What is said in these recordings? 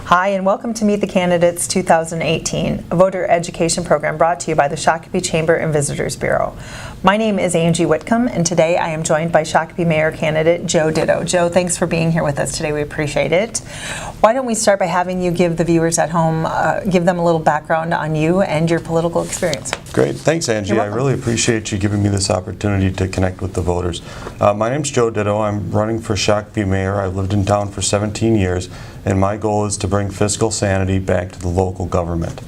Hi, and welcome to Meet the Candidates 2018, a voter education program brought to you by the Shakopee Chamber and Visitors Bureau. My name is Angie Whitcomb, and today I am joined by Shakopee Mayor candidate Joe Ditto. Joe, thanks for being here with us today. We appreciate it. Why don't we start by having you give the viewers at home, give them a little background on you and your political experience. Great. Thanks, Angie. I really appreciate you giving me this opportunity to connect with the voters. My name's Joe Ditto. I'm running for Shakopee Mayor. I've lived in town for 17 years, and my goal is to bring fiscal sanity back to the local government.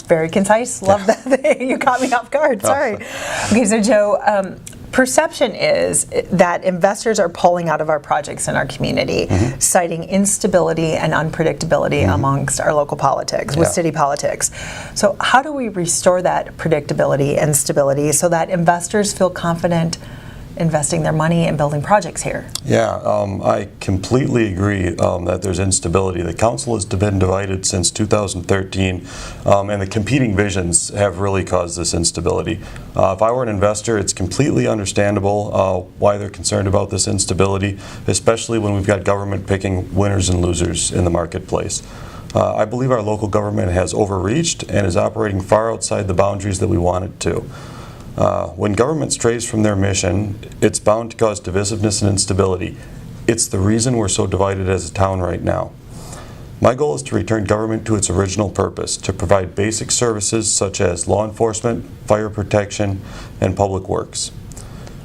Very concise. Love that. You caught me off guard. Sorry. Okay, so Joe, perception is that investors are pulling out of our projects in our community, citing instability and unpredictability amongst our local politics, with city politics. So how do we restore that predictability and stability so that investors feel confident investing their money and building projects here? Yeah, I completely agree that there's instability. The council has been divided since 2013, and the competing visions have really caused this instability. If I were an investor, it's completely understandable why they're concerned about this instability, especially when we've got government picking winners and losers in the marketplace. I believe our local government has overreached and is operating far outside the boundaries that we want it to. When government strays from their mission, it's bound to cause divisiveness and instability. It's the reason we're so divided as a town right now. My goal is to return government to its original purpose, to provide basic services such as law enforcement, fire protection, and public works.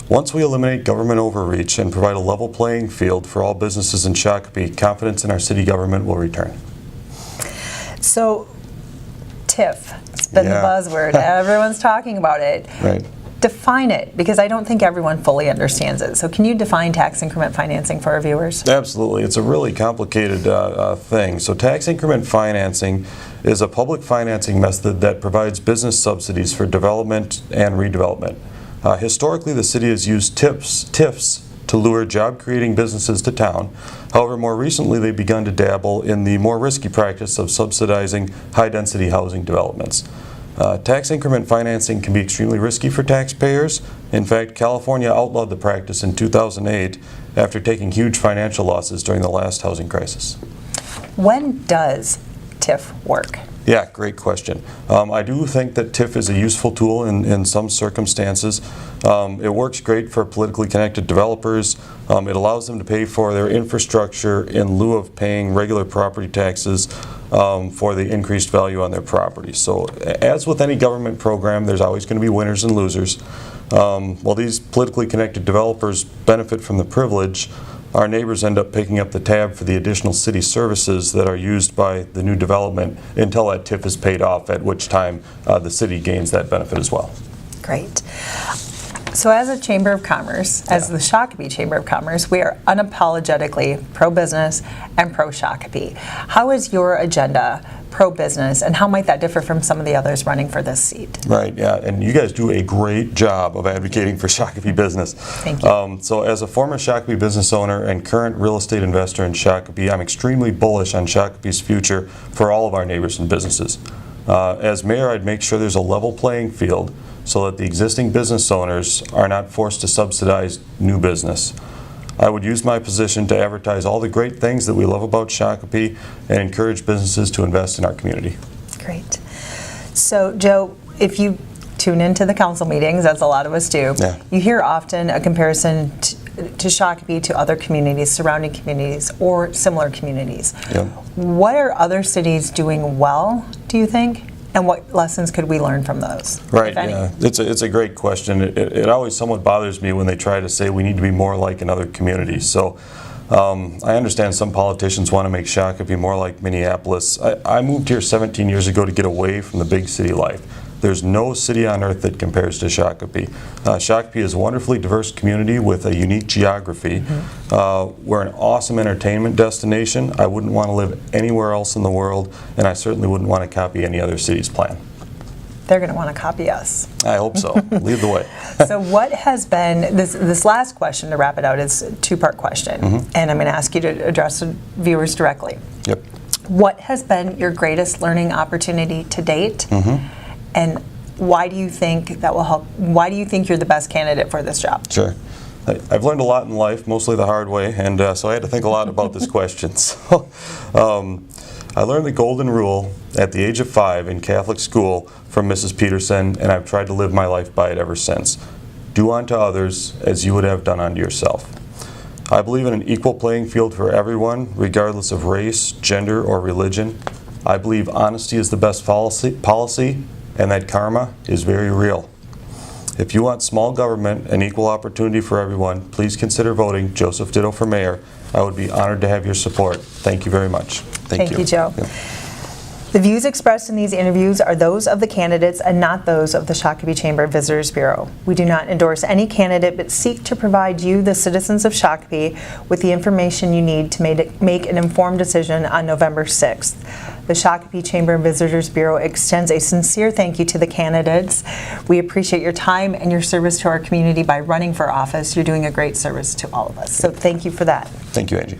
Once we eliminate government overreach and provide a level playing field for all businesses in Shakopee, confidence in our city government will return. So, TIF. It's been the buzzword. Everyone's talking about it. Right. Define it, because I don't think everyone fully understands it. So can you define tax increment financing for our viewers? Absolutely. It's a really complicated thing. So tax increment financing is a public financing method that provides business subsidies for development and redevelopment. Historically, the city has used TIFs to lure job-creating businesses to town. However, more recently they've begun to dabble in the more risky practice of subsidizing high-density housing developments. Tax increment financing can be extremely risky for taxpayers. In fact, California outlawed the practice in 2008 after taking huge financial losses during the last housing crisis. When does TIF work? Yeah, great question. I do think that TIF is a useful tool in some circumstances. It works great for politically connected developers. It allows them to pay for their infrastructure in lieu of paying regular property taxes for the increased value on their property. So as with any government program, there's always going to be winners and losers. While these politically connected developers benefit from the privilege, our neighbors end up picking up the tab for the additional city services that are used by the new development until that TIF is paid off, at which time the city gains that benefit as well. Great. So as a Chamber of Commerce, as the Shakopee Chamber of Commerce, we are unapologetically pro-business and pro-Shakopee. How is your agenda pro-business, and how might that differ from some of the others running for this seat? Right, yeah, and you guys do a great job of advocating for Shakopee business. Thank you. So as a former Shakopee business owner and current real estate investor in Shakopee, I'm extremely bullish on Shakopee's future for all of our neighbors and businesses. As mayor, I'd make sure there's a level playing field so that the existing business owners are not forced to subsidize new business. I would use my position to advertise all the great things that we love about Shakopee and encourage businesses to invest in our community. Great. So, Joe, if you tune into the council meetings, as a lot of us do, you hear often a comparison to Shakopee to other communities, surrounding communities, or similar communities. What are other cities doing well, do you think? And what lessons could we learn from those? Right, yeah. It's a great question. It always somewhat bothers me when they try to say we need to be more like in other communities. So I understand some politicians want to make Shakopee more like Minneapolis. I moved here 17 years ago to get away from the big city life. There's no city on earth that compares to Shakopee. Shakopee is a wonderfully diverse community with a unique geography. We're an awesome entertainment destination. I wouldn't want to live anywhere else in the world, and I certainly wouldn't want to copy any other city's plan. They're going to want to copy us. I hope so. Lead the way. So what has been, this last question to wrap it out is a two-part question, and I'm going to ask you to address the viewers directly. Yep. What has been your greatest learning opportunity to date? And why do you think that will help? Why do you think you're the best candidate for this job? Sure. I've learned a lot in life, mostly the hard way, and so I had to think a lot about this question. So, I learned the golden rule at the age of 5 in Catholic school from Mrs. Peterson, and I've tried to live my life by it ever since. Do unto others as you would have done unto yourself. I believe in an equal playing field for everyone, regardless of race, gender, or religion. I believe honesty is the best policy, and that karma is very real. If you want small government and equal opportunity for everyone, please consider voting Joseph Ditto for mayor. I would be honored to have your support. Thank you very much. Thank you, Joe. Yeah. The views expressed in these interviews are those of the candidates and not those of the Shakopee Chamber Visitors Bureau. We do not endorse any candidate, but seek to provide you, the citizens of Shakopee, with the information you need to make an informed decision on November 6th. The Shakopee Chamber Visitors Bureau extends a sincere thank you to the candidates. We appreciate your time and your service to our community by running for office. You're doing a great service to all of us. So thank you for that. Thank you, Angie.